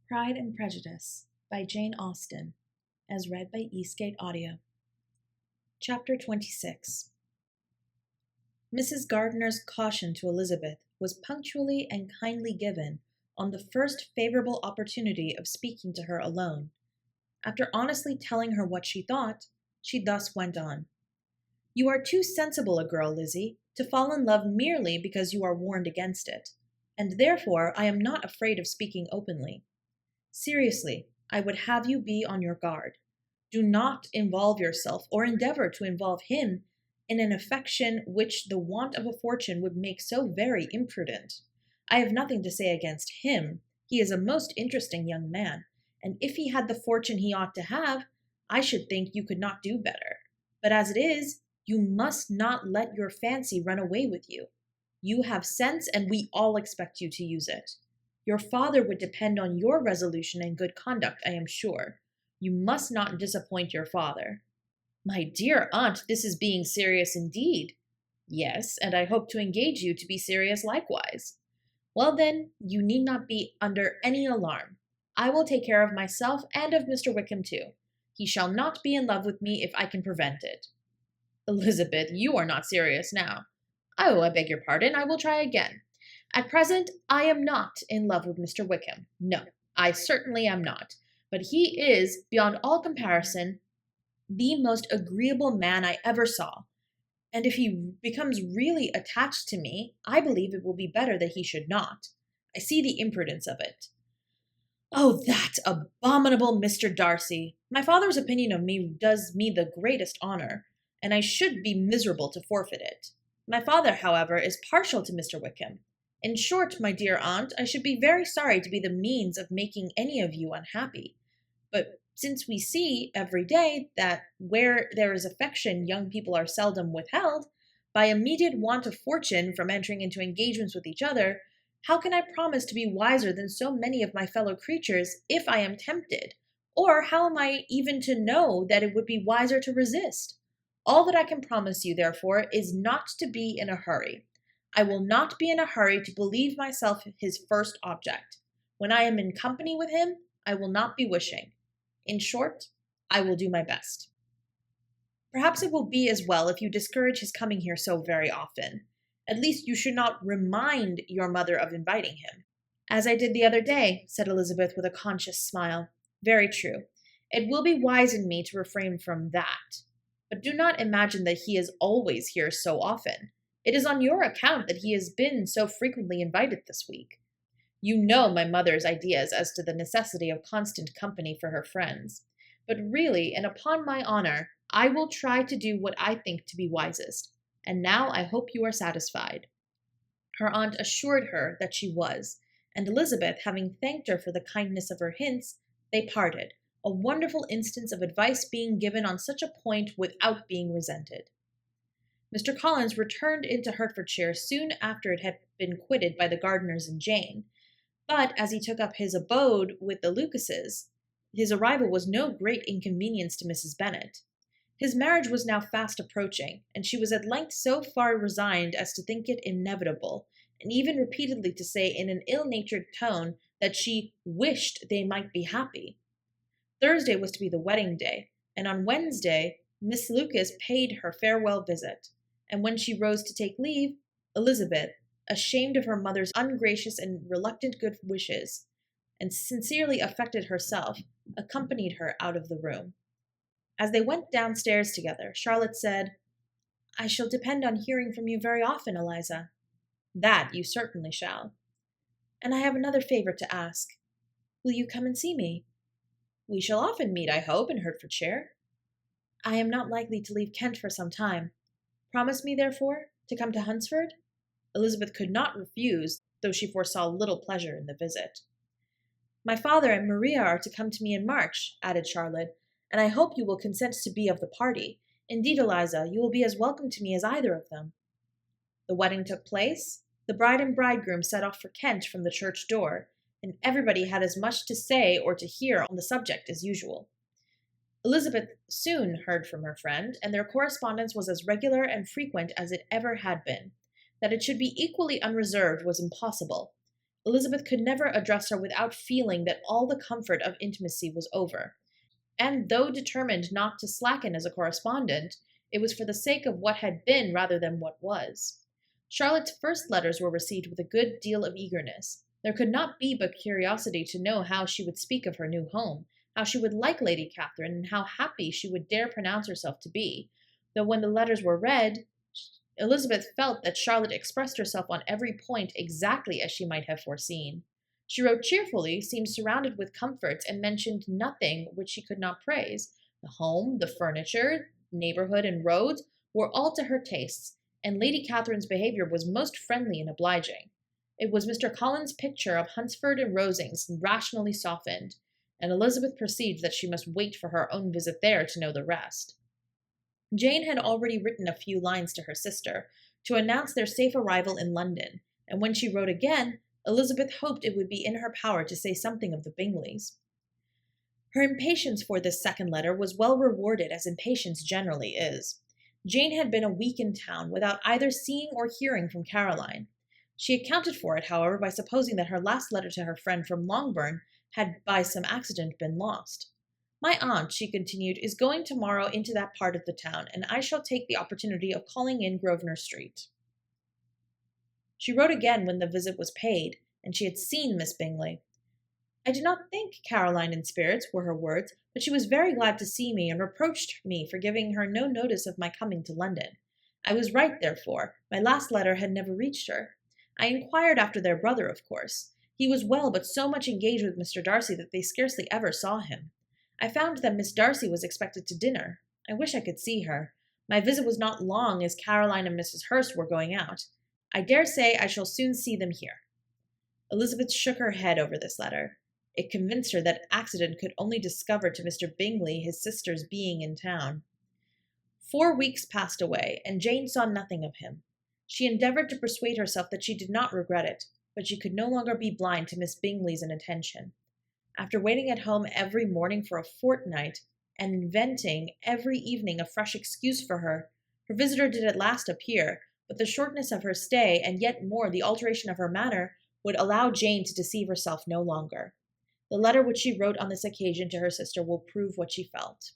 Pride and Prejudice by Jane Austen, as read by Eastgate Audio. Chapter 26. Mrs. Gardiner's caution to Elizabeth was punctually and kindly given on the first favorable opportunity of speaking to her alone. After honestly telling her what she thought, she thus went on. "You are too sensible a girl, Lizzie, to fall in love merely because you are warned against it, and therefore I am not afraid of speaking openly. Seriously, I would have you be on your guard. Do not involve yourself or endeavor to involve him in an affection which the want of a fortune would make so very imprudent. I have nothing to say against him. He is a most interesting young man, and if he had the fortune he ought to have, I should think you could not do better. But as it is, you must not let your fancy run away with you. You have sense, and we all expect you to use it. Your father would depend on your resolution and good conduct, I am sure. You must not disappoint your father." "My dear aunt, this is being serious indeed." "Yes, and I hope to engage you to be serious likewise." "Well then, you need not be under any alarm. I will take care of myself and of Mr. Wickham too. He shall not be in love with me if I can prevent it." "Elizabeth, you are not serious now." "Oh, I beg your pardon. I will try again. At present, I am not in love with Mr. Wickham. No, I certainly am not. But he is, beyond all comparison, the most agreeable man I ever saw. And if he becomes really attached to me, I believe it will be better that he should not. I see the imprudence of it. Oh, that abominable Mr. Darcy! My father's opinion of me does me the greatest honor, and I should be miserable to forfeit it. My father, however, is partial to Mr. Wickham. In short, my dear aunt, I should be very sorry to be the means of making any of you unhappy. But since we see every day that where there is affection young people are seldom withheld, by immediate want of fortune from entering into engagements with each other, how can I promise to be wiser than so many of my fellow creatures if I am tempted? Or how am I even to know that it would be wiser to resist? All that I can promise you, therefore, is not to be in a hurry. I will not be in a hurry to believe myself his first object. When I am in company with him, I will not be wishing. In short, I will do my best. Perhaps it will be as well if you discourage his coming here so very often. At least you should not remind your mother of inviting him." "As I did the other day," said Elizabeth with a conscious smile. "Very true. It will be wise in me to refrain from that. But do not imagine that he is always here so often. It is on your account that he has been so frequently invited this week. You know my mother's ideas as to the necessity of constant company for her friends. But really, and upon my honor, I will try to do what I think to be wisest. And now I hope you are satisfied." Her aunt assured her that she was, and Elizabeth, having thanked her for the kindness of her hints, they parted, a wonderful instance of advice being given on such a point without being resented. Mr. Collins returned into Hertfordshire soon after it had been quitted by the Gardiners and Jane, but as he took up his abode with the Lucases, his arrival was no great inconvenience to Mrs. Bennet. His marriage was now fast approaching, and she was at length so far resigned as to think it inevitable, and even repeatedly to say in an ill-natured tone that she wished they might be happy. Thursday was to be the wedding day, and on Wednesday Miss Lucas paid her farewell visit, and when she rose to take leave, Elizabeth, ashamed of her mother's ungracious and reluctant good wishes, and sincerely affected herself, accompanied her out of the room. As they went downstairs together, Charlotte said, "I shall depend on hearing from you very often, Eliza." "That you certainly shall." "And I have another favor to ask. Will you come and see me?" "We shall often meet, I hope, in Hertfordshire." "I am not likely to leave Kent for some time. Promise me, therefore, to come to Hunsford?" Elizabeth could not refuse, though she foresaw little pleasure in the visit. "My father and Maria are to come to me in March," added Charlotte, "and I hope you will consent to be of the party. Indeed, Eliza, you will be as welcome to me as either of them." The wedding took place. The bride and bridegroom set off for Kent from the church door, and everybody had as much to say or to hear on the subject as usual. Elizabeth soon heard from her friend, and their correspondence was as regular and frequent as it ever had been. That it should be equally unreserved was impossible. Elizabeth could never address her without feeling that all the comfort of intimacy was over, and though determined not to slacken as a correspondent, it was for the sake of what had been rather than what was. Charlotte's first letters were received with a good deal of eagerness. There could not be but curiosity to know how she would speak of her new home, how she would like Lady Catherine, and how happy she would dare pronounce herself to be, though when the letters were read, Elizabeth felt that Charlotte expressed herself on every point exactly as she might have foreseen. She wrote cheerfully, seemed surrounded with comforts, and mentioned nothing which she could not praise. The home, the furniture, neighborhood, and roads were all to her tastes, and Lady Catherine's behavior was most friendly and obliging. It was Mr. Collins's picture of Hunsford and Rosings rationally softened, and Elizabeth perceived that she must wait for her own visit there to know the rest. Jane had already written a few lines to her sister to announce their safe arrival in London, and when she wrote again, Elizabeth hoped it would be in her power to say something of the Bingleys. Her impatience for this second letter was well rewarded, as impatience generally is. Jane had been a week in town without either seeing or hearing from Caroline. She accounted for it, however, by supposing that her last letter to her friend from Longbourn had by some accident been lost. My aunt, she continued, is going tomorrow into that part of the town, and I shall take the opportunity of calling in Grosvenor Street. She wrote again when the visit was paid, and she had seen Miss Bingley. I do not think Caroline in spirits, were her words, but she was very glad to see me, and reproached me for giving her no notice of my coming to London. I was right, therefore. My last letter had never reached her. I inquired after their brother, of course. He was well, but so much engaged with Mr. Darcy that they scarcely ever saw him. I found that Miss Darcy was expected to dinner. I wish I could see her. My visit was not long, as Caroline and Mrs. Hurst were going out. I dare say I shall soon see them here. Elizabeth shook her head over this letter. It convinced her that accident could only discover to Mr. Bingley his sister's being in town. 4 weeks passed away, and Jane saw nothing of him. She endeavored to persuade herself that she did not regret it, but she could no longer be blind to Miss Bingley's inattention. After waiting at home every morning for a fortnight, and inventing every evening a fresh excuse for her, her visitor did at last appear, but the shortness of her stay, and yet more the alteration of her manner, would allow Jane to deceive herself no longer. The letter which she wrote on this occasion to her sister will prove what she felt.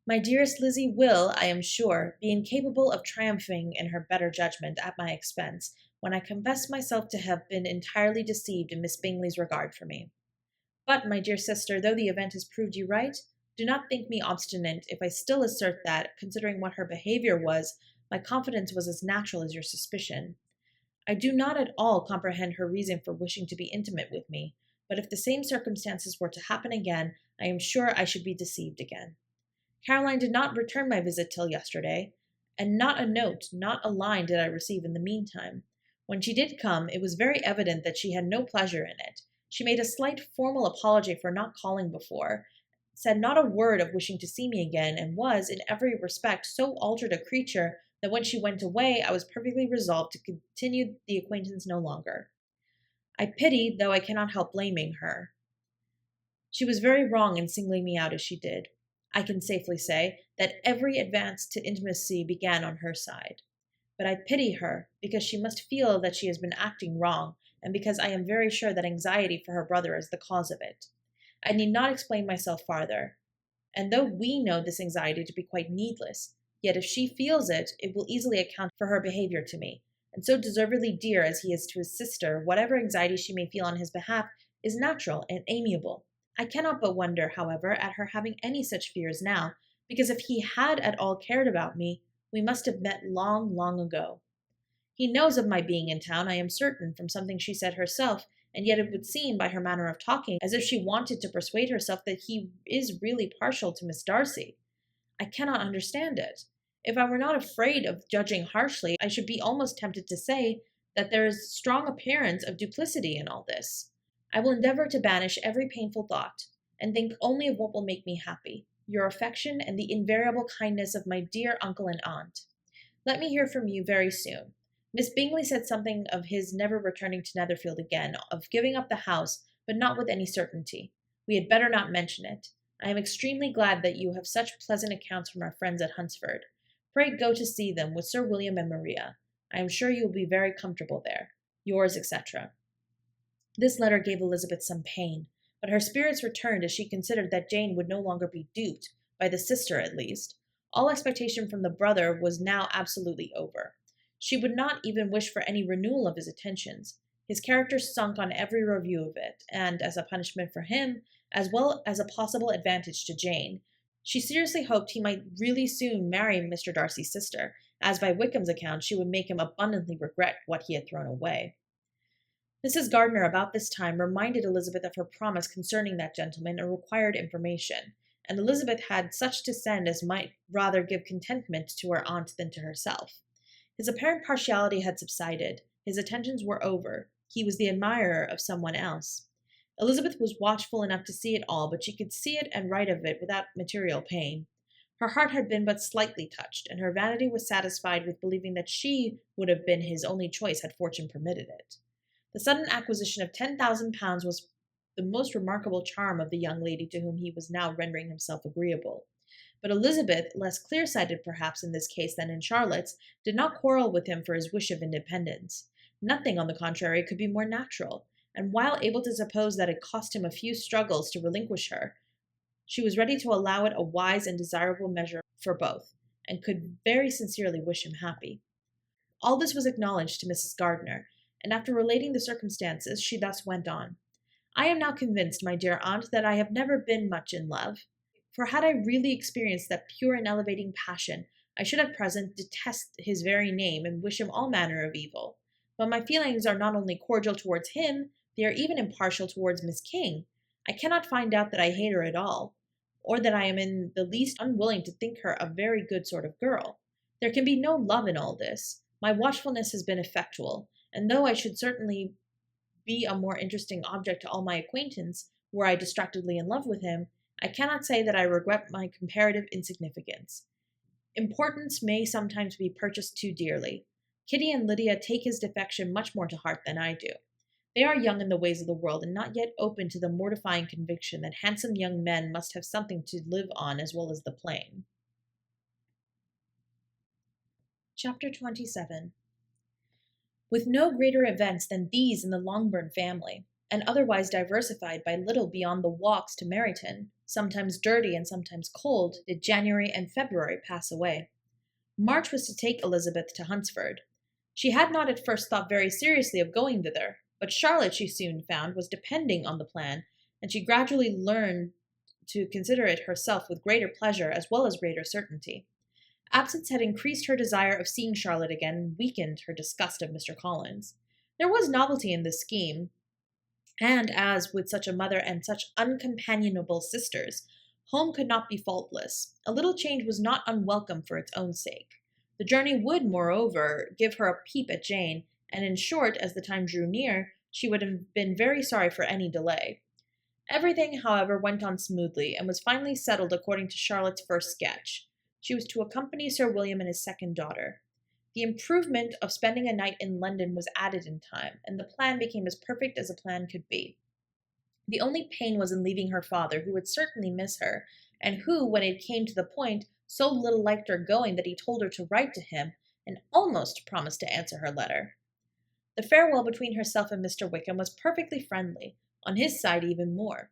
My dearest Lizzie will, I am sure, be incapable of triumphing in her better judgment at my expense, when I confess myself to have been entirely deceived in Miss Bingley's regard for me. But, my dear sister, though the event has proved you right, do not think me obstinate if I still assert that, considering what her behavior was, my confidence was as natural as your suspicion. I do not at all comprehend her reason for wishing to be intimate with me, but if the same circumstances were to happen again, I am sure I should be deceived again. Caroline did not return my visit till yesterday, and not a note, not a line did I receive in the meantime. When she did come, it was very evident that she had no pleasure in it. She made a slight formal apology for not calling before, said not a word of wishing to see me again, and was, in every respect, so altered a creature that when she went away I was perfectly resolved to continue the acquaintance no longer. I pity, though I cannot help blaming her. She was very wrong in singling me out as she did. I can safely say that every advance to intimacy began on her side. But I pity her, because she must feel that she has been acting wrong, and because I am very sure that anxiety for her brother is the cause of it. I need not explain myself farther, and though we know this anxiety to be quite needless, yet if she feels it, it will easily account for her behavior to me, and so deservedly dear as he is to his sister, whatever anxiety she may feel on his behalf is natural and amiable. I cannot but wonder, however, at her having any such fears now, because if he had at all cared about me, we must have met long, long ago. He knows of my being in town, I am certain, from something she said herself, and yet it would seem, by her manner of talking, as if she wanted to persuade herself that he is really partial to Miss Darcy. I cannot understand it. If I were not afraid of judging harshly, I should be almost tempted to say that there is strong appearance of duplicity in all this. I will endeavor to banish every painful thought, and think only of what will make me happy, your affection and the invariable kindness of my dear uncle and aunt. Let me hear from you very soon. Miss Bingley said something of his never returning to Netherfield again, of giving up the house, but not with any certainty. We had better not mention it. I am extremely glad that you have such pleasant accounts from our friends at Hunsford. Pray go to see them with Sir William and Maria. I am sure you will be very comfortable there. yours, etc. This letter gave Elizabeth some pain, but her spirits returned as she considered that Jane would no longer be duped, by the sister at least. All expectation from the brother was now absolutely over. She would not even wish for any renewal of his attentions. His character sunk on every review of it, and as a punishment for him, as well as a possible advantage to Jane, she seriously hoped he might really soon marry Mr. Darcy's sister, as by Wickham's account she would make him abundantly regret what he had thrown away. Mrs. Gardiner about this time reminded Elizabeth of her promise concerning that gentleman and required information, and Elizabeth had such to send as might rather give contentment to her aunt than to herself. His apparent partiality had subsided, his attentions were over, he was the admirer of someone else. Elizabeth was watchful enough to see it all, but she could see it and write of it without material pain. Her heart had been but slightly touched, and her vanity was satisfied with believing that she would have been his only choice had fortune permitted it. The sudden acquisition of £10,000 was the most remarkable charm of the young lady to whom he was now rendering himself agreeable. But Elizabeth, less clear-sighted perhaps in this case than in Charlotte's, did not quarrel with him for his wish of independence. Nothing, on the contrary, could be more natural, and while able to suppose that it cost him a few struggles to relinquish her, she was ready to allow it a wise and desirable measure for both, and could very sincerely wish him happy. All this was acknowledged to Mrs. Gardiner, and after relating the circumstances, she thus went on. I am now convinced, my dear aunt, that I have never been much in love, for had I really experienced that pure and elevating passion, I should at present detest his very name and wish him all manner of evil. But my feelings are not only cordial towards him, they are even impartial towards Miss King. I cannot find out that I hate her at all, or that I am in the least unwilling to think her a very good sort of girl. There can be no love in all this. My watchfulness has been effectual, and though I should certainly be a more interesting object to all my acquaintance, were I distractedly in love with him, I cannot say that I regret my comparative insignificance. Importance may sometimes be purchased too dearly. Kitty and Lydia take his defection much more to heart than I do. They are young in the ways of the world, and not yet open to the mortifying conviction that handsome young men must have something to live on as well as the plain. Chapter 27. With no greater events than these in the Longbourn family, and otherwise diversified by little beyond the walks to Meryton, sometimes dirty and sometimes cold, did January and February pass away. March was to take Elizabeth to Hunsford. She had not at first thought very seriously of going thither, but Charlotte, she soon found, was depending on the plan, and she gradually learned to consider it herself with greater pleasure as well as greater certainty. Absence had increased her desire of seeing Charlotte again and weakened her disgust of Mr. Collins. There was novelty in this scheme, and as with such a mother and such uncompanionable sisters, home could not be faultless. A little change was not unwelcome for its own sake. The journey would, moreover, give her a peep at Jane, and in short, as the time drew near, she would have been very sorry for any delay. Everything, however, went on smoothly, and was finally settled according to Charlotte's first sketch. She was to accompany Sir William and his second daughter. The improvement of spending a night in London was added in time, and the plan became as perfect as a plan could be. The only pain was in leaving her father, who would certainly miss her, and who, when it came to the point, so little liked her going that he told her to write to him, and almost promised to answer her letter. The farewell between herself and Mr. Wickham was perfectly friendly, on his side even more.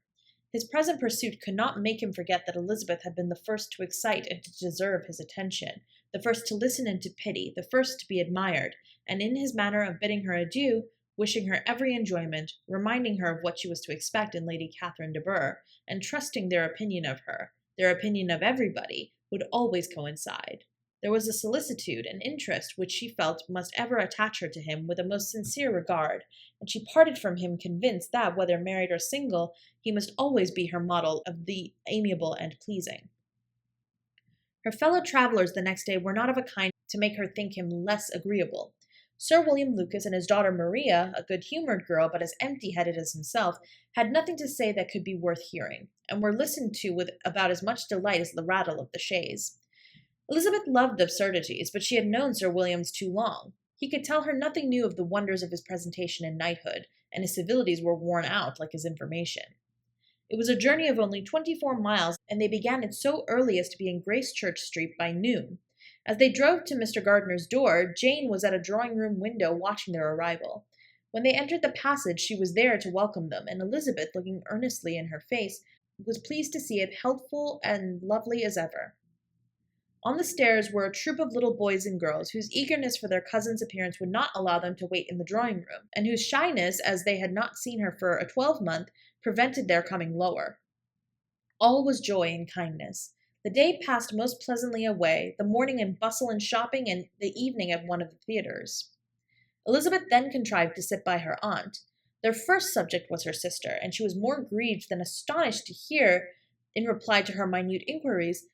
His present pursuit could not make him forget that Elizabeth had been the first to excite and to deserve his attention, the first to listen and to pity, the first to be admired, and in his manner of bidding her adieu, wishing her every enjoyment, reminding her of what she was to expect in Lady Catherine de Bourgh, and trusting their opinion of her, their opinion of everybody, would always coincide. There was a solicitude and interest which she felt must ever attach her to him with a most sincere regard, and she parted from him convinced that, whether married or single, he must always be her model of the amiable and pleasing. Her fellow travellers the next day were not of a kind to make her think him less agreeable. Sir William Lucas and his daughter Maria, a good-humoured girl but as empty-headed as himself, had nothing to say that could be worth hearing, and were listened to with about as much delight as the rattle of the chaise. Elizabeth loved absurdities, but she had known Sir William's too long. He could tell her nothing new of the wonders of his presentation and knighthood, and his civilities were worn out like his information. It was a journey of only 24 miles, and they began it so early as to be in Gracechurch Street by noon. As they drove to Mr. Gardiner's door, Jane was at a drawing-room window watching their arrival. When they entered the passage, she was there to welcome them, and Elizabeth, looking earnestly in her face, was pleased to see it healthful and lovely as ever. On the stairs were a troop of little boys and girls whose eagerness for their cousin's appearance would not allow them to wait in the drawing-room, and whose shyness, as they had not seen her for a 12-month, prevented their coming lower. All was joy and kindness. The day passed most pleasantly away, the morning in bustle and shopping, and the evening at one of the theatres. Elizabeth then contrived to sit by her aunt. Their first subject was her sister, and she was more grieved than astonished to hear, in reply to her minute inquiries,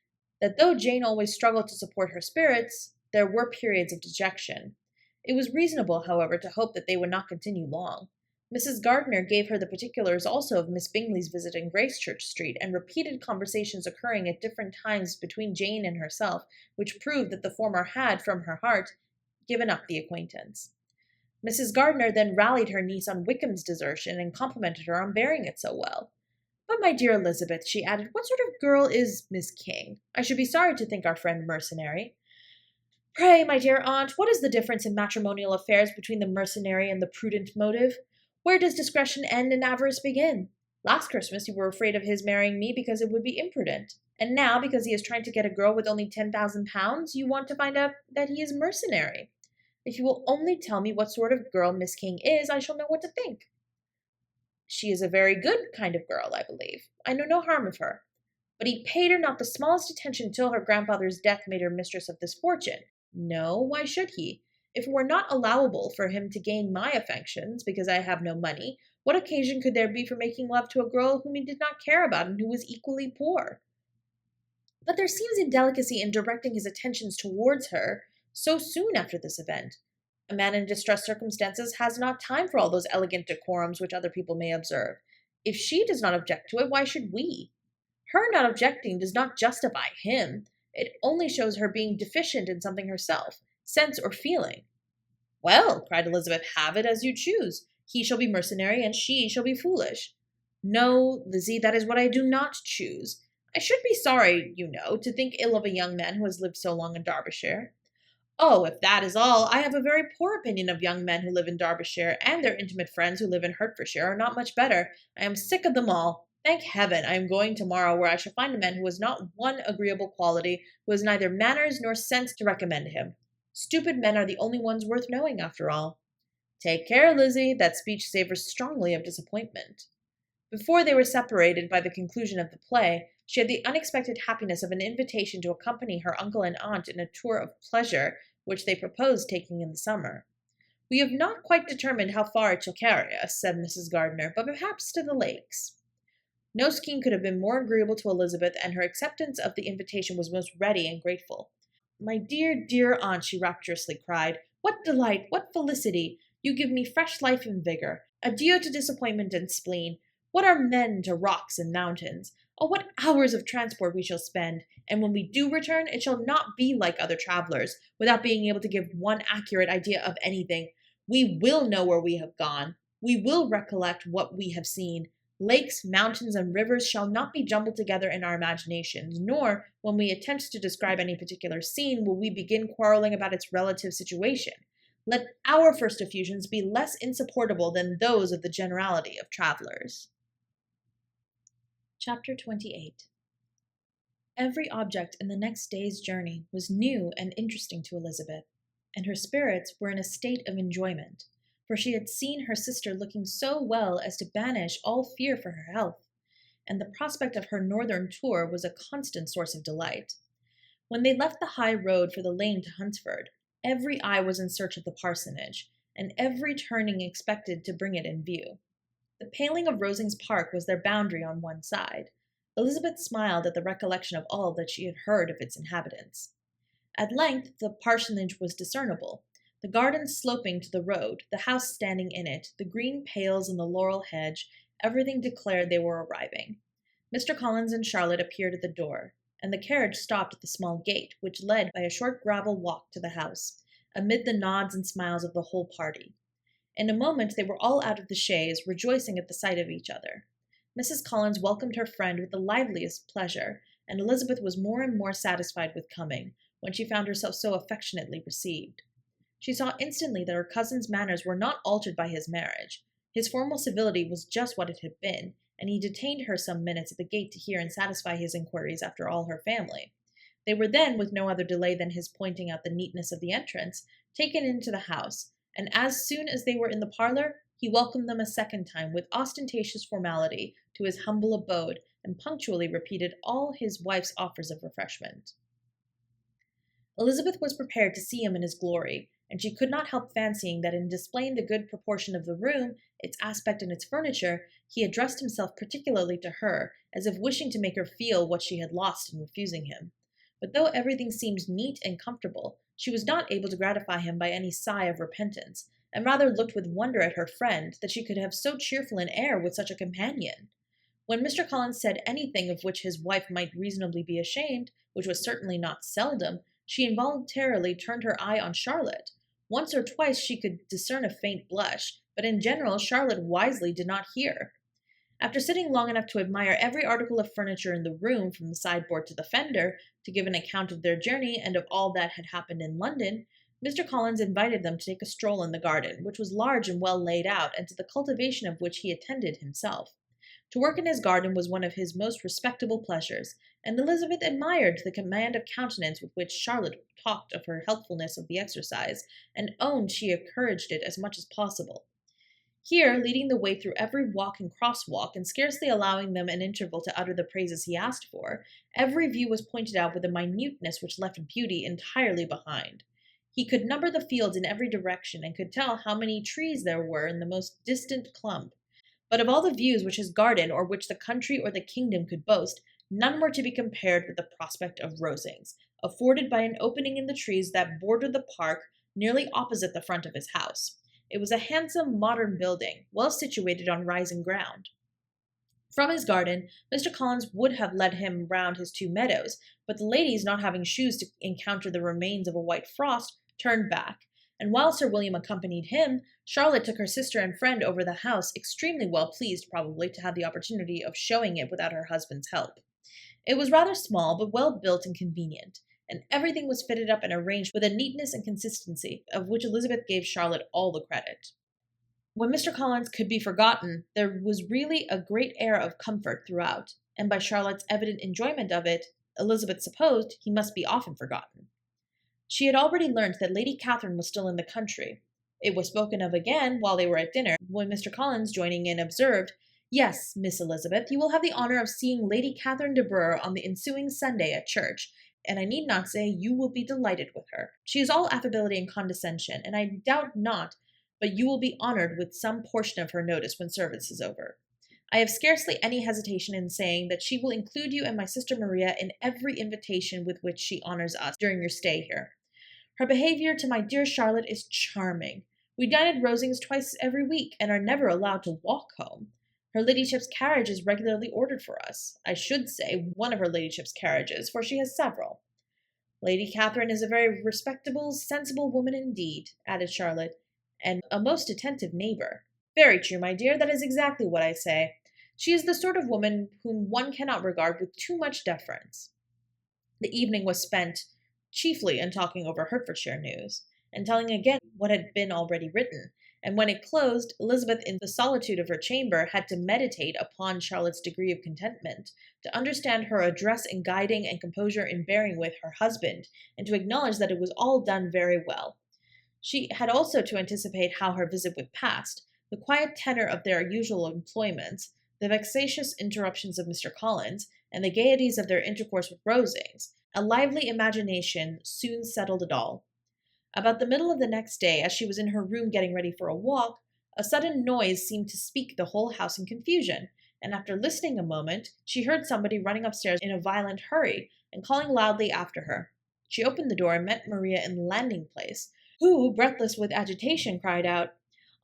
that though Jane always struggled to support her spirits, there were periods of dejection. It was reasonable, however, to hope that they would not continue long. Mrs. Gardiner gave her the particulars also of Miss Bingley's visit in Gracechurch Street, and repeated conversations occurring at different times between Jane and herself, which proved that the former had, from her heart, given up the acquaintance. Mrs. Gardiner then rallied her niece on Wickham's desertion, and complimented her on bearing it so well. "But, my dear Elizabeth," she added, "what sort of girl is Miss King? I should be sorry to think our friend mercenary." "Pray, my dear aunt, what is the difference in matrimonial affairs between the mercenary and the prudent motive? Where does discretion end and avarice begin? Last Christmas you were afraid of his marrying me because it would be imprudent, and now, because he is trying to get a girl with only £10,000, you want to find out that he is mercenary. If you will only tell me what sort of girl Miss King is, I shall know what to think." "She is a very good kind of girl, I believe. I know no harm of her. But he paid her not the smallest attention till her grandfather's death made her mistress of this fortune. No, why should he? If it were not allowable for him to gain my affections, because I have no money, what occasion could there be for making love to a girl whom he did not care about and who was equally poor? But there seems indelicacy in directing his attentions towards her so soon after this event. A man in distressed circumstances has not time for all those elegant decorums which other people may observe. If she does not object to it, why should we? Her not objecting does not justify him. It only shows her being deficient in something herself, sense or feeling." "Well," cried Elizabeth, "have it as you choose. He shall be mercenary, and she shall be foolish." "No, Lizzie, that is what I do not choose. I should be sorry, you know, to think ill of a young man who has lived so long in Derbyshire." "Oh, if that is all, I have a very poor opinion of young men who live in Derbyshire, and their intimate friends who live in Hertfordshire are not much better. I am sick of them all. Thank heaven, I am going tomorrow, where I shall find a man who has not one agreeable quality, who has neither manners nor sense to recommend him. Stupid men are the only ones worth knowing, after all." "Take care, Lizzie, that speech savours strongly of disappointment." Before they were separated by the conclusion of the play, she had the unexpected happiness of an invitation to accompany her uncle and aunt in a tour of pleasure which they proposed taking in the summer. "We have not quite determined how far it shall carry us," said Mrs. Gardiner, "but perhaps to the lakes." No scheme could have been more agreeable to Elizabeth, and her acceptance of the invitation was most ready and grateful. "My dear, dear aunt," she rapturously cried, "what delight, what felicity! You give me fresh life and vigour. Adieu to disappointment and spleen. What are men to rocks and mountains? Oh, what hours of transport we shall spend! And when we do return, it shall not be like other travellers, without being able to give one accurate idea of anything. We will know where we have gone. We will recollect what we have seen. Lakes, mountains, and rivers shall not be jumbled together in our imaginations, nor, when we attempt to describe any particular scene, will we begin quarrelling about its relative situation. Let our first effusions be less insupportable than those of the generality of travellers." Chapter 28. Every object in the next day's journey was new and interesting to Elizabeth, and her spirits were in a state of enjoyment, for she had seen her sister looking so well as to banish all fear for her health, and the prospect of her northern tour was a constant source of delight. When they left the high road for the lane to Hunsford, every eye was in search of the parsonage, and every turning expected to bring it in view. The paling of Rosings Park was their boundary on one side. Elizabeth smiled at the recollection of all that she had heard of its inhabitants. At length the parsonage was discernible, the garden sloping to the road, the house standing in it, the green pales and the laurel hedge, everything declared they were arriving. Mr. Collins and Charlotte appeared at the door, and the carriage stopped at the small gate, which led by a short gravel walk to the house, amid the nods and smiles of the whole party. In a moment they were all out of the chaise, rejoicing at the sight of each other. Mrs. Collins welcomed her friend with the liveliest pleasure, and Elizabeth was more and more satisfied with coming, when she found herself so affectionately received. She saw instantly that her cousin's manners were not altered by his marriage. His formal civility was just what it had been, and he detained her some minutes at the gate to hear and satisfy his inquiries after all her family. They were then, with no other delay than his pointing out the neatness of the entrance, taken into the house, and as soon as they were in the parlor, he welcomed them a second time with ostentatious formality to his humble abode, and punctually repeated all his wife's offers of refreshment. Elizabeth was prepared to see him in his glory, and she could not help fancying that in displaying the good proportion of the room, its aspect and its furniture, he addressed himself particularly to her, as if wishing to make her feel what she had lost in refusing him. But though everything seemed neat and comfortable, she was not able to gratify him by any sigh of repentance, and rather looked with wonder at her friend that she could have so cheerful an air with such a companion. When Mr. Collins said anything of which his wife might reasonably be ashamed, which was certainly not seldom, she involuntarily turned her eye on Charlotte. Once or twice she could discern a faint blush, but in general Charlotte wisely did not hear. After sitting long enough to admire every article of furniture in the room, from the sideboard to the fender, to give an account of their journey and of all that had happened in London, Mr. Collins invited them to take a stroll in the garden, which was large and well laid out, and to the cultivation of which he attended himself. To work in his garden was one of his most respectable pleasures, and Elizabeth admired the command of countenance with which Charlotte talked of her helpfulness of the exercise, and owned she encouraged it as much as possible. Here, leading the way through every walk and crosswalk, and scarcely allowing them an interval to utter the praises he asked for, every view was pointed out with a minuteness which left beauty entirely behind. He could number the fields in every direction, and could tell how many trees there were in the most distant clump. But of all the views which his garden, or which the country or the kingdom could boast, none were to be compared with the prospect of Rosings, afforded by an opening in the trees that bordered the park nearly opposite the front of his house. It was a handsome, modern building, well situated on rising ground. From his garden, Mr. Collins would have led him round his 2 meadows, but the ladies, not having shoes to encounter the remains of a white frost, turned back, and while Sir William accompanied him, Charlotte took her sister and friend over the house, extremely well pleased, probably, to have the opportunity of showing it without her husband's help. It was rather small, but well built and convenient, and everything was fitted up and arranged with a neatness and consistency of which Elizabeth gave Charlotte all the credit. When Mr. Collins could be forgotten, there was really a great air of comfort throughout, and by Charlotte's evident enjoyment of it, Elizabeth supposed he must be often forgotten. She had already learnt that Lady Catherine was still in the country. It was spoken of again while they were at dinner, when Mr. Collins, joining in, observed, "Yes, Miss Elizabeth, you will have the honour of seeing Lady Catherine de Bourgh on the ensuing Sunday at church, and I need not say you will be delighted with her. She is all affability and condescension, and I doubt not but you will be honoured with some portion of her notice when service is over. I have scarcely any hesitation in saying that she will include you and my sister Maria in every invitation with which she honours us during your stay here. Her behaviour to my dear Charlotte is charming. We dine at Rosings twice every week, and are never allowed to walk home. Her ladyship's carriage is regularly ordered for us. I should say one of her ladyship's carriages, for she has several. Lady Catherine is a very respectable, sensible woman indeed," added Charlotte, "and a most attentive neighbour." "Very true, my dear, that is exactly what I say. She is the sort of woman whom one cannot regard with too much deference." The evening was spent chiefly in talking over Hertfordshire news, and telling again what had been already written, and when it closed, Elizabeth, in the solitude of her chamber, had to meditate upon Charlotte's degree of contentment, to understand her address in guiding and composure in bearing with her husband, and to acknowledge that it was all done very well. She had also to anticipate how her visit would pass, the quiet tenor of their usual employments, the vexatious interruptions of Mr. Collins, and the gaieties of their intercourse with Rosings. A lively imagination soon settled it all. About the middle of the next day, as she was in her room getting ready for a walk, a sudden noise seemed to speak the whole house in confusion, and after listening a moment, she heard somebody running upstairs in a violent hurry, and calling loudly after her. She opened the door and met Maria in the landing-place, who, breathless with agitation, cried out,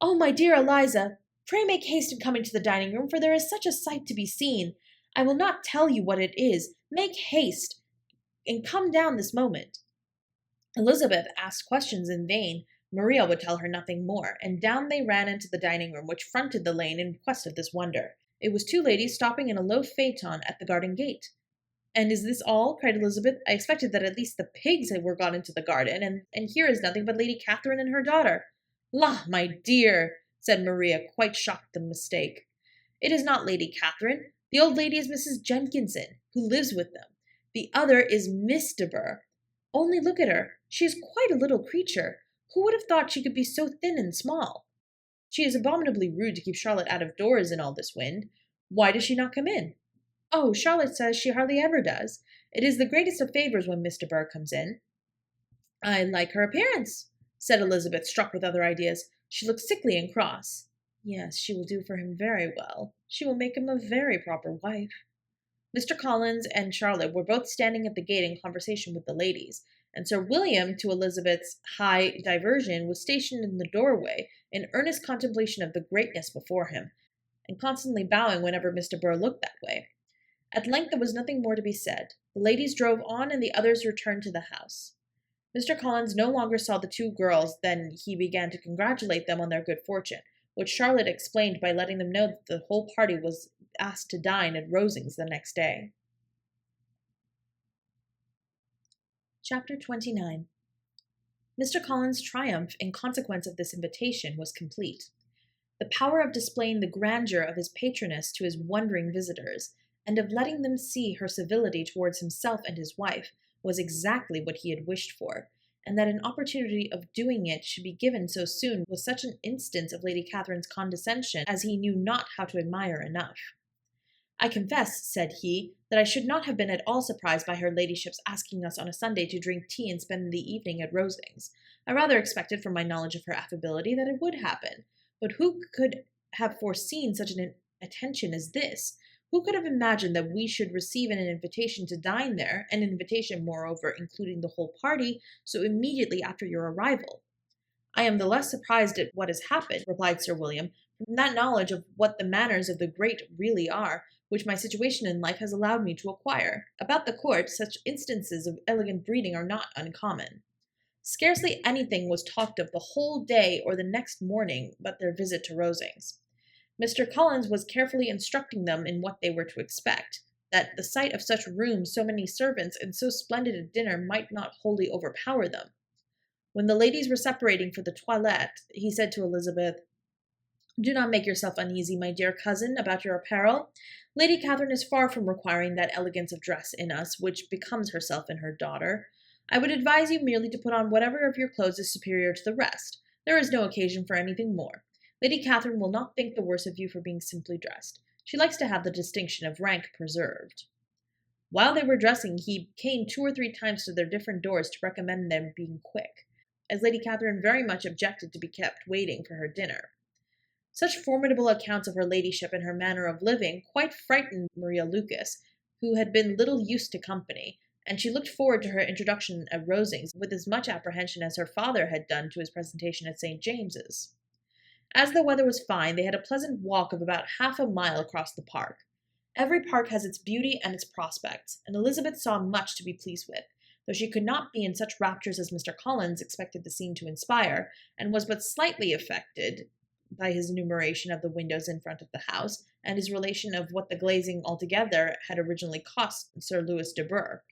"Oh, my dear Eliza, pray make haste in coming to the dining-room, for there is such a sight to be seen. I will not tell you what it is. Make haste, and come down this moment." Elizabeth asked questions in vain. Maria would tell her nothing more, and down they ran into the dining-room, which fronted the lane, in quest of this wonder. It was 2 ladies stopping in a low phaeton at the garden gate. "And is this all?" cried Elizabeth. "I expected that at least the pigs were got into the garden, and here is nothing but Lady Catherine and her daughter." "La, my dear!" said Maria, quite shocked at the mistake. "It is not Lady Catherine. The old lady is Mrs. Jenkinson, who lives with them. The other is Miss de Bourgh. Only look at her. She is quite a little creature. Who would have thought she could be so thin and small? She is abominably rude to keep Charlotte out of doors in all this wind. Why does she not come in?" "Oh, Charlotte says she hardly ever does. It is the greatest of favours when Miss de Bourgh comes in." "I like her appearance," said Elizabeth, struck with other ideas. "She looks sickly and cross." "Yes, she will do for him very well. She will make him a very proper wife." Mr. Collins and Charlotte were both standing at the gate in conversation with the ladies, and Sir William, to Elizabeth's high diversion, was stationed in the doorway, in earnest contemplation of the greatness before him, and constantly bowing whenever Mr. Burr looked that way. At length there was nothing more to be said. The ladies drove on, and the others returned to the house. Mr. Collins no longer saw the two girls than he began to congratulate them on their good fortune, which Charlotte explained by letting them know that the whole party was asked to dine at Rosings the next day. Chapter 29. Mr. Collins' triumph in consequence of this invitation was complete. The power of displaying the grandeur of his patroness to his wondering visitors, and of letting them see her civility towards himself and his wife, was exactly what he had wished for, and that an opportunity of doing it should be given so soon was such an instance of Lady Catherine's condescension as he knew not how to admire enough. "I confess," said he, "that I should not have been at all surprised by her ladyship's asking us on a Sunday to drink tea and spend the evening at Rosings. I rather expected, from my knowledge of her affability, that it would happen. But who could have foreseen such an attention as this? Who could have imagined that we should receive an invitation to dine there, an invitation, moreover, including the whole party, so immediately after your arrival?" "I am the less surprised at what has happened," replied Sir William, "from that knowledge of what the manners of the great really are, which my situation in life has allowed me to acquire. About the court, such instances of elegant breeding are not uncommon." Scarcely anything was talked of the whole day or the next morning but their visit to Rosings. Mr. Collins was carefully instructing them in what they were to expect, that the sight of such rooms, so many servants, and so splendid a dinner might not wholly overpower them. When the ladies were separating for the toilette, he said to Elizabeth, "Do not make yourself uneasy, my dear cousin, about your apparel. Lady Catherine is far from requiring that elegance of dress in us which becomes herself and her daughter. I would advise you merely to put on whatever of your clothes is superior to the rest. There is no occasion for anything more. Lady Catherine will not think the worse of you for being simply dressed. She likes to have the distinction of rank preserved." While they were dressing, he came 2 or 3 times to their different doors to recommend them being quick, as Lady Catherine very much objected to be kept waiting for her dinner. Such formidable accounts of her ladyship and her manner of living quite frightened Maria Lucas, who had been little used to company, and she looked forward to her introduction at Rosings with as much apprehension as her father had done to his presentation at St. James's. As the weather was fine, they had a pleasant walk of about half a mile across the park. Every park has its beauty and its prospects, and Elizabeth saw much to be pleased with, though she could not be in such raptures as Mr. Collins expected the scene to inspire, and was but slightly affected by his enumeration of the windows in front of the house, and his relation of what the glazing altogether had originally cost Sir Louis de Bourgh.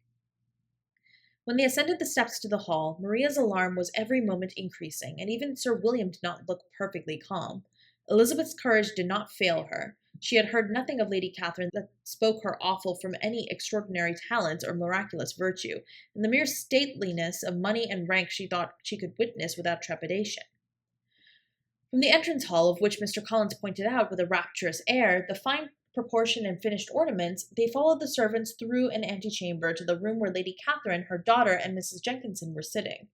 When they ascended the steps to the hall, Maria's alarm was every moment increasing, and even Sir William did not look perfectly calm. Elizabeth's courage did not fail her. She had heard nothing of Lady Catherine that spoke her awful from any extraordinary talents or miraculous virtue, and the mere stateliness of money and rank she thought she could witness without trepidation. From the entrance hall, of which Mr. Collins pointed out with a rapturous air the fine proportion and finished ornaments, they followed the servants through an antechamber to the room where Lady Catherine, her daughter, and Mrs. Jenkinson were sitting.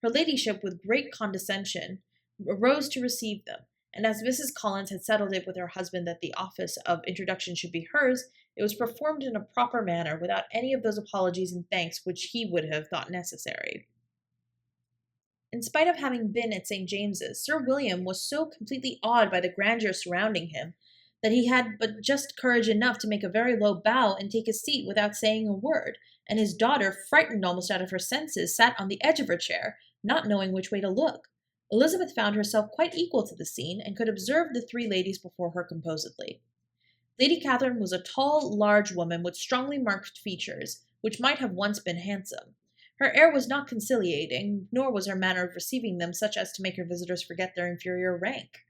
Her ladyship, with great condescension, arose to receive them, and as Mrs. Collins had settled it with her husband that the office of introduction should be hers, it was performed in a proper manner, without any of those apologies and thanks which he would have thought necessary. In spite of having been at St. James's, Sir William was so completely awed by the grandeur surrounding him that he had but just courage enough to make a very low bow and take his seat without saying a word, and his daughter, frightened almost out of her senses, sat on the edge of her chair, not knowing which way to look. Elizabeth found herself quite equal to the scene, and could observe the 3 ladies before her composedly. Lady Catherine was a tall, large woman with strongly marked features, which might have once been handsome. Her air was not conciliating, nor was her manner of receiving them such as to make her visitors forget their inferior rank.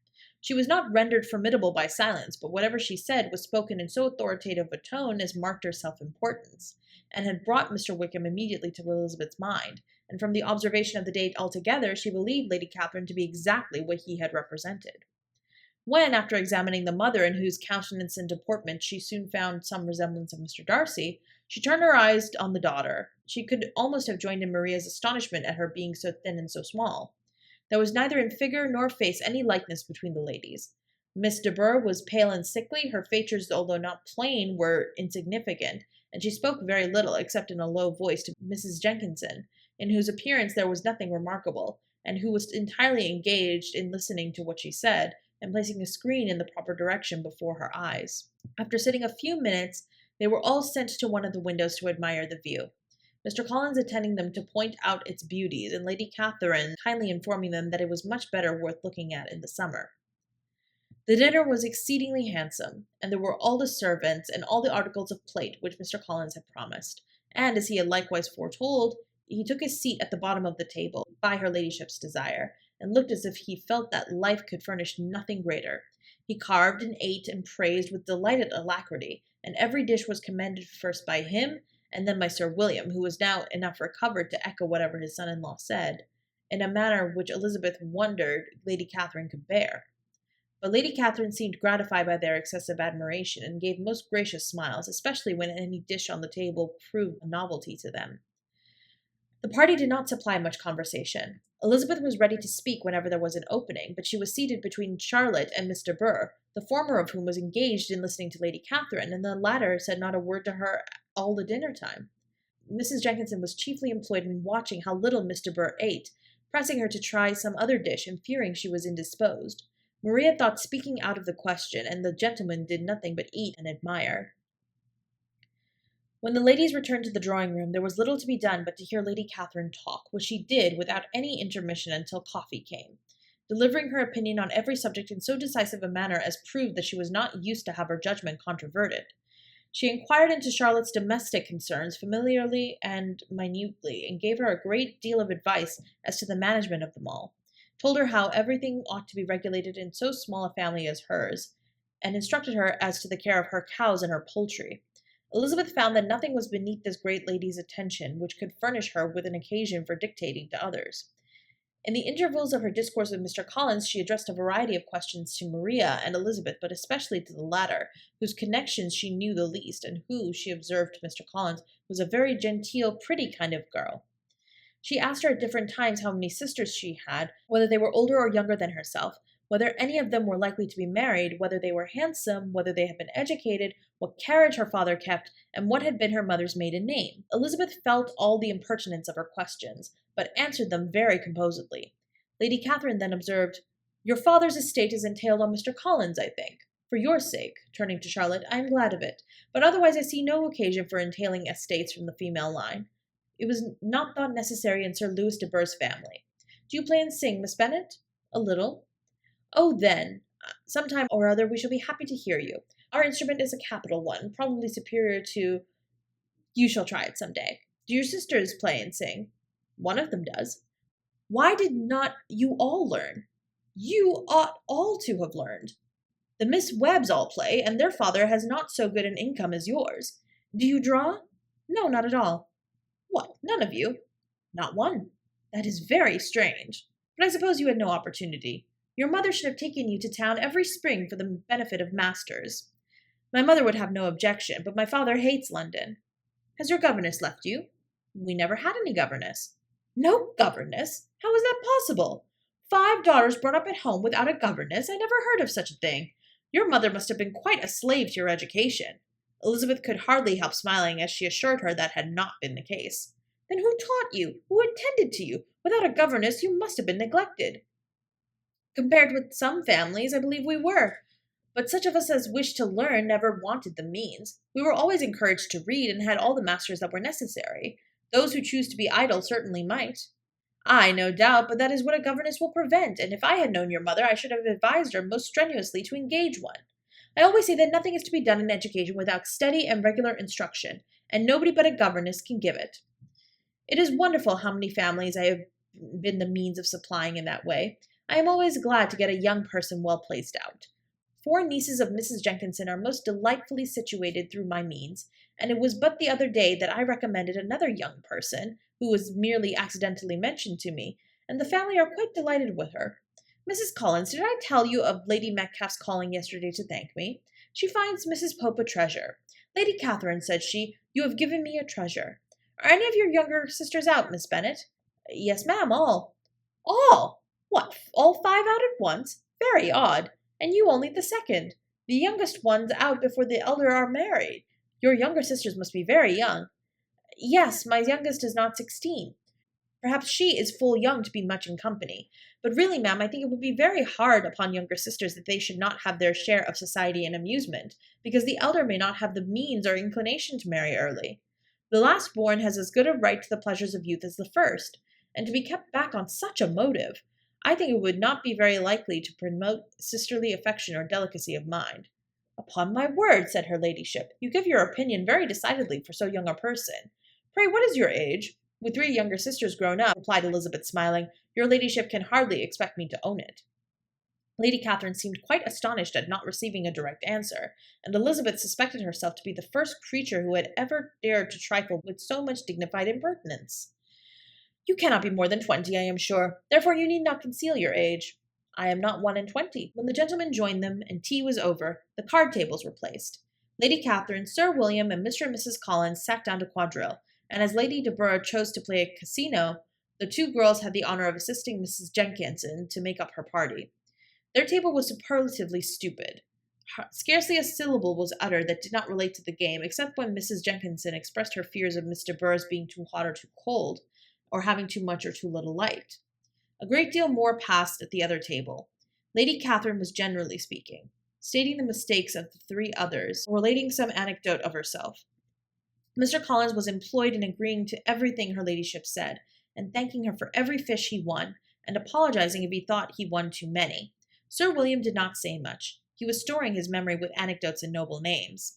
She was not rendered formidable by silence, but whatever she said was spoken in so authoritative a tone as marked her self-importance, and had brought Mr. Wickham immediately to Elizabeth's mind, and from the observation of the date altogether, she believed Lady Catherine to be exactly what he had represented. When, after examining the mother, in whose countenance and deportment she soon found some resemblance of Mr. Darcy, she turned her eyes on the daughter, she could almost have joined in Maria's astonishment at her being so thin and so small. There was neither in figure nor face any likeness between the ladies. Miss de Bourgh was pale and sickly, her features, although not plain, were insignificant, and she spoke very little, except in a low voice, to Mrs. Jenkinson, in whose appearance there was nothing remarkable, and who was entirely engaged in listening to what she said, and placing a screen in the proper direction before her eyes. After sitting a few minutes, they were all sent to one of the windows to admire the view, Mr. Collins attending them to point out its beauties, and Lady Catherine kindly informing them that it was much better worth looking at in the summer. The dinner was exceedingly handsome, and there were all the servants and all the articles of plate which Mr. Collins had promised, and, as he had likewise foretold, he took his seat at the bottom of the table, by her ladyship's desire, and looked as if he felt that life could furnish nothing greater. He carved and ate and praised with delighted alacrity, and every dish was commended first by him, and then by Sir William, who was now enough recovered to echo whatever his son-in-law said, in a manner which Elizabeth wondered Lady Catherine could bear. But Lady Catherine seemed gratified by their excessive admiration, and gave most gracious smiles, especially when any dish on the table proved a novelty to them. The party did not supply much conversation. Elizabeth was ready to speak whenever there was an opening, but she was seated between Charlotte and Miss de Bourgh, the former of whom was engaged in listening to Lady Catherine, and the latter said not a word to her all the dinner time. Mrs. Jenkinson was chiefly employed in watching how little Miss de Bourgh ate, pressing her to try some other dish, and fearing she was indisposed. Maria thought speaking out of the question, and the gentlemen did nothing but eat and admire. When the ladies returned to the drawing-room, there was little to be done but to hear Lady Catherine talk, which she did without any intermission until coffee came, delivering her opinion on every subject in so decisive a manner as proved that she was not used to have her judgment controverted. She inquired into Charlotte's domestic concerns familiarly and minutely, and gave her a great deal of advice as to the management of them all, told her how everything ought to be regulated in so small a family as hers, and instructed her as to the care of her cows and her poultry. Elizabeth found that nothing was beneath this great lady's attention which could furnish her with an occasion for dictating to others. In the intervals of her discourse with Mr. Collins, she addressed a variety of questions to Maria and Elizabeth, but especially to the latter, whose connections she knew the least, and who, she observed to Mr. Collins, was a very genteel, pretty kind of girl. She asked her at different times how many sisters she had, whether they were older or younger than herself, whether any of them were likely to be married, whether they were handsome, whether they had been educated, what carriage her father kept, and what had been her mother's maiden name. Elizabeth felt all the impertinence of her questions, but answered them very composedly. Lady Catherine then observed, "Your father's estate is entailed on Mr. Collins, I think. For your sake," turning to Charlotte, "I am glad of it, but otherwise I see no occasion for entailing estates from the female line. It was not thought necessary in Sir Louis de Bourgh's family. Do you play and sing, Miss Bennet?" "A little." "Oh, then, some time or other we shall be happy to hear you. Our instrument is a capital one, probably superior to— You shall try it some day. Do your sisters play and sing?" "One of them does." "Why did not you all learn? You ought all to have learned. The Miss Webbs all play, and their father has not so good an income as yours. Do you draw?" "No, not at all." "What, none of you?" "Not one." "That is very strange. But I suppose you had no opportunity. Your mother should have taken you to town every spring for the benefit of masters." "My mother would have no objection, but my father hates London." "Has your governess left you?" "We never had any governess." "No governess? How is that possible? 5 daughters brought up at home without a governess? I never heard of such a thing. Your mother must have been quite a slave to your education." Elizabeth could hardly help smiling as she assured her that had not been the case. "Then who taught you? Who attended to you? Without a governess you must have been neglected." "Compared with some families, I believe we were. But such of us as wished to learn never wanted the means. We were always encouraged to read, and had all the masters that were necessary. Those who choose to be idle certainly might." "Ay, no doubt, but that is what a governess will prevent, and if I had known your mother, I should have advised her most strenuously to engage one. I always say that nothing is to be done in education without steady and regular instruction, and nobody but a governess can give it. It is wonderful how many families I have been the means of supplying in that way. I am always glad to get a young person well placed out. 4 nieces of Mrs. Jenkinson are most delightfully situated through my means, and it was but the other day that I recommended another young person, who was merely accidentally mentioned to me, and the family are quite delighted with her. Mrs. Collins, did I tell you of Lady Metcalfe's calling yesterday to thank me? She finds Mrs. Pope a treasure. Lady Catherine, said she, you have given me a treasure. Are any of your younger sisters out, Miss Bennet? Yes, ma'am, all. All? What, all 5 out at once? Very odd. And you only the second. The youngest one's out before the elder are married. Your younger sisters must be very young. Yes, my youngest is not 16. Perhaps she is full young to be much in company. But really, ma'am, I think it would be very hard upon younger sisters that they should not have their share of society and amusement, because the elder may not have the means or inclination to marry early. The last born has as good a right to the pleasures of youth as the first, and to be kept back on such a motive, I think it would not be very likely to promote sisterly affection or delicacy of mind. Upon my word, said her ladyship, you give your opinion very decidedly for so young a person. Pray, what is your age? With 3 younger sisters grown up, replied Elizabeth, smiling, your ladyship can hardly expect me to own it. Lady Catherine seemed quite astonished at not receiving a direct answer, and Elizabeth suspected herself to be the first creature who had ever dared to trifle with so much dignified impertinence. You cannot be more than 20, I am sure, therefore you need not conceal your age. I am not 21. When the gentlemen joined them, and tea was over, the card tables were placed. Lady Catherine, Sir William, and Mr. and Mrs. Collins sat down to quadrille, and as Lady de Bourgh chose to play a casino, the 2 girls had the honor of assisting Mrs. Jenkinson to make up her party. Their table was superlatively stupid. Scarcely a syllable was uttered that did not relate to the game, except when Mrs. Jenkinson expressed her fears of Miss de Bourgh's being too hot or too cold, or having too much or too little light. A great deal more passed at the other table. Lady Catherine was generally speaking, stating the mistakes of the 3 others, or relating some anecdote of herself. Mr. Collins was employed in agreeing to everything her ladyship said, and thanking her for every fish he won, and apologizing if he thought he won too many. Sir William did not say much. He was storing his memory with anecdotes and noble names.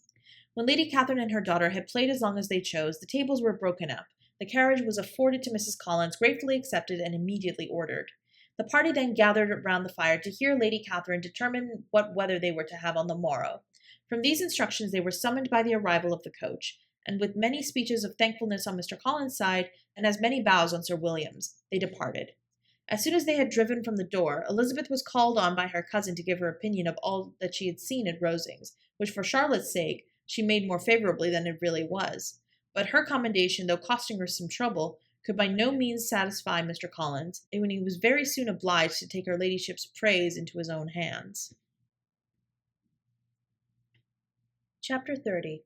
When Lady Catherine and her daughter had played as long as they chose, the tables were broken up. The carriage was afforded to Mrs. Collins, gratefully accepted, and immediately ordered. The party then gathered round the fire to hear Lady Catherine determine what weather they were to have on the morrow. From these instructions they were summoned by the arrival of the coach, and with many speeches of thankfulness on Mr. Collins' side, and as many bows on Sir William's, they departed. As soon as they had driven from the door, Elizabeth was called on by her cousin to give her opinion of all that she had seen at Rosings, which for Charlotte's sake she made more favourably than it really was. But her commendation, though costing her some trouble, could by no means satisfy Mr. Collins, and he was very soon obliged to take her ladyship's praise into his own hands. Chapter 30.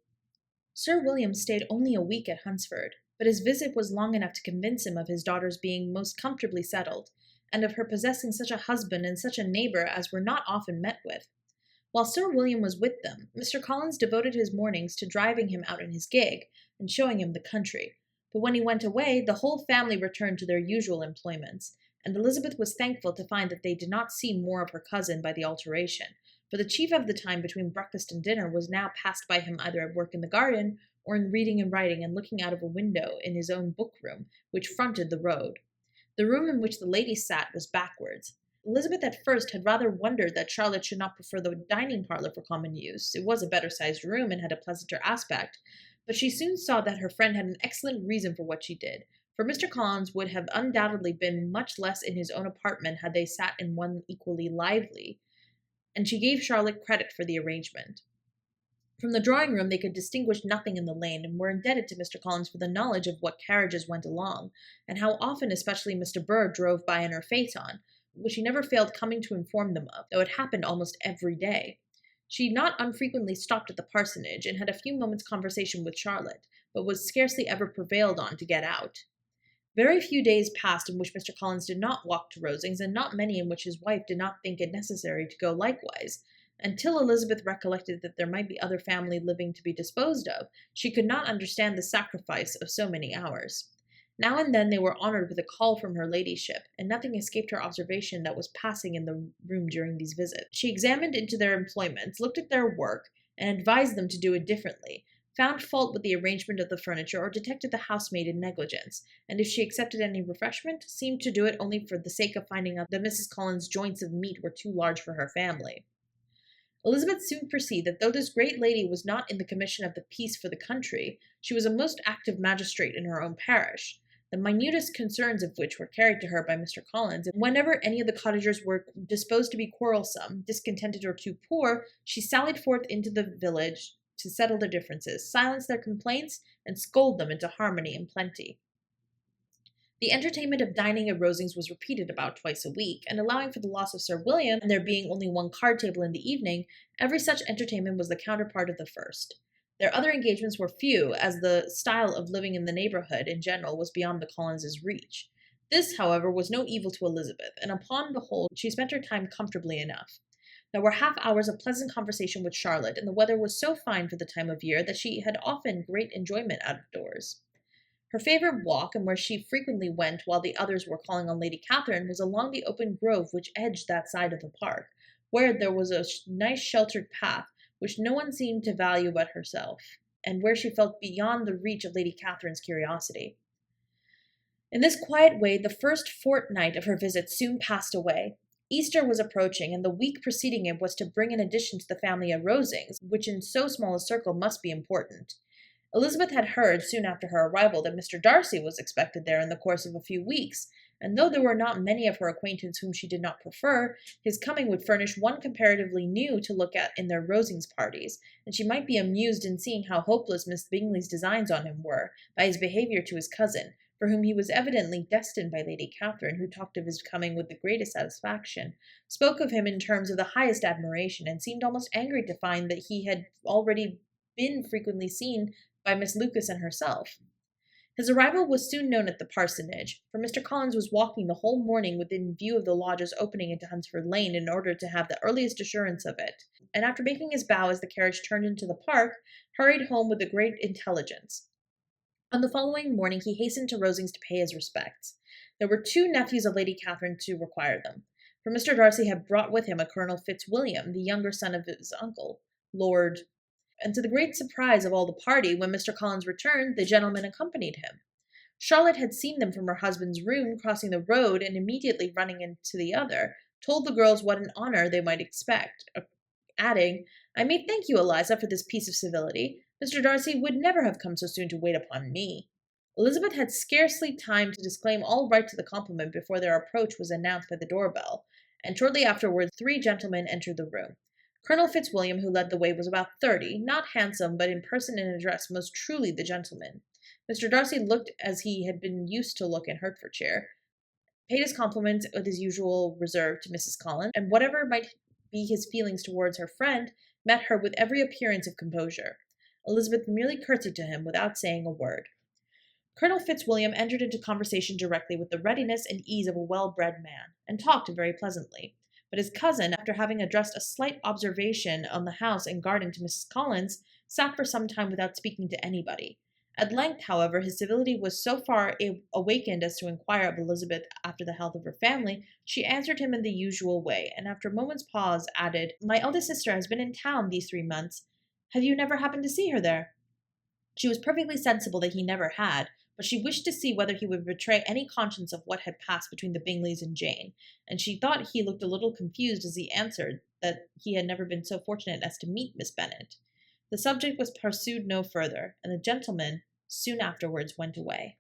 Sir William stayed only a week at Hunsford, but his visit was long enough to convince him of his daughter's being most comfortably settled, and of her possessing such a husband and such a neighbour as were not often met with. While Sir William was with them, Mr. Collins devoted his mornings to driving him out in his gig, and showing him the country. But when he went away, the whole family returned to their usual employments, and Elizabeth was thankful to find that they did not see more of her cousin by the alteration, for the chief of the time between breakfast and dinner was now passed by him either at work in the garden, or in reading and writing and looking out of a window in his own book-room, which fronted the road. The room in which the ladies sat was backwards. Elizabeth at first had rather wondered that Charlotte should not prefer the dining parlour for common use. It was a better-sized room, and had a pleasanter aspect, but she soon saw that her friend had an excellent reason for what she did, for Mr. Collins would have undoubtedly been much less in his own apartment had they sat in one equally lively, and she gave Charlotte credit for the arrangement. From the drawing-room they could distinguish nothing in the lane, and were indebted to Mr. Collins for the knowledge of what carriages went along, and how often especially Mr. de Bourgh drove by in her phaeton, which he never failed coming to inform them of, though it happened almost every day. She not unfrequently stopped at the parsonage, and had a few moments' conversation with Charlotte, but was scarcely ever prevailed on to get out. Very few days passed in which Mr. Collins did not walk to Rosings, and not many in which his wife did not think it necessary to go likewise. Until Elizabeth recollected that there might be other family living to be disposed of, she could not understand the sacrifice of so many hours. Now and then they were honoured with a call from her ladyship, and nothing escaped her observation that was passing in the room during these visits. She examined into their employments, looked at their work, and advised them to do it differently, found fault with the arrangement of the furniture, or detected the housemaid in negligence, and if she accepted any refreshment, seemed to do it only for the sake of finding out that Mrs. Collins's joints of meat were too large for her family. Elizabeth soon perceived that though this great lady was not in the commission of the peace for the country, she was a most active magistrate in her own parish, the minutest concerns of which were carried to her by Mr. Collins, and whenever any of the cottagers were disposed to be quarrelsome, discontented, or too poor, she sallied forth into the village to settle their differences, silence their complaints, and scold them into harmony and plenty. The entertainment of dining at Rosings was repeated about twice a week, and allowing for the loss of Sir William, and there being only one card table in the evening, every such entertainment was the counterpart of the first. Their other engagements were few, as the style of living in the neighbourhood in general was beyond the Collinses' reach. This, however, was no evil to Elizabeth, and upon the whole she spent her time comfortably enough. There were half hours of pleasant conversation with Charlotte, and the weather was so fine for the time of year that she had often great enjoyment out of doors. Her favourite walk, and where she frequently went while the others were calling on Lady Catherine, was along the open grove which edged that side of the park, where there was a nice sheltered path, which no one seemed to value but herself, and where she felt beyond the reach of Lady Catherine's curiosity. In this quiet way the first fortnight of her visit soon passed away. Easter was approaching, and the week preceding it was to bring an addition to the family at Rosings, which in so small a circle must be important. Elizabeth had heard, soon after her arrival, that Mr. Darcy was expected there in the course of a few weeks, and though there were not many of her acquaintance whom she did not prefer, his coming would furnish one comparatively new to look at in their Rosings parties, and she might be amused in seeing how hopeless Miss Bingley's designs on him were, by his behaviour to his cousin, for whom he was evidently destined by Lady Catherine, who talked of his coming with the greatest satisfaction, spoke of him in terms of the highest admiration, and seemed almost angry to find that he had already been frequently seen by Miss Lucas and herself. His arrival was soon known at the parsonage, for Mr. Collins was walking the whole morning within view of the lodges opening into Hunsford Lane in order to have the earliest assurance of it, and after making his bow as the carriage turned into the park, hurried home with the great intelligence. On the following morning he hastened to Rosings to pay his respects. There were 2 nephews of Lady Catherine to require them, for Mr. Darcy had brought with him a Colonel Fitzwilliam, the younger son of his uncle, Lord, and to the great surprise of all the party, when Mr. Collins returned, the gentlemen accompanied him. Charlotte had seen them from her husband's room crossing the road, and immediately running into the other, told the girls what an honour they might expect, adding, "I may thank you, Eliza, for this piece of civility. Mr. Darcy would never have come so soon to wait upon me." Elizabeth had scarcely time to disclaim all right to the compliment before their approach was announced by the door-bell, and shortly afterwards 3 gentlemen entered the room. Colonel Fitzwilliam, who led the way, was about 30, not handsome, but in person and address most truly the gentleman. Mr. Darcy looked as he had been used to look in Hertfordshire, paid his compliments with his usual reserve to Mrs. Collins, and whatever might be his feelings towards her friend, met her with every appearance of composure. Elizabeth merely curtsied to him without saying a word. Colonel Fitzwilliam entered into conversation directly with the readiness and ease of a well-bred man, and talked very pleasantly. But his cousin, after having addressed a slight observation on the house and garden to Mrs. Collins, sat for some time without speaking to anybody. At length, however, his civility was so far awakened as to inquire of Elizabeth after the health of her family. She answered him in the usual way, and after a moment's pause added, "My eldest sister has been in town these 3 months. Have you never happened to see her there?" She was perfectly sensible that he never had, but she wished to see whether he would betray any conscience of what had passed between the Bingleys and Jane, and she thought he looked a little confused as he answered that he had never been so fortunate as to meet Miss Bennet. The subject was pursued no further, and the gentlemen soon afterwards went away.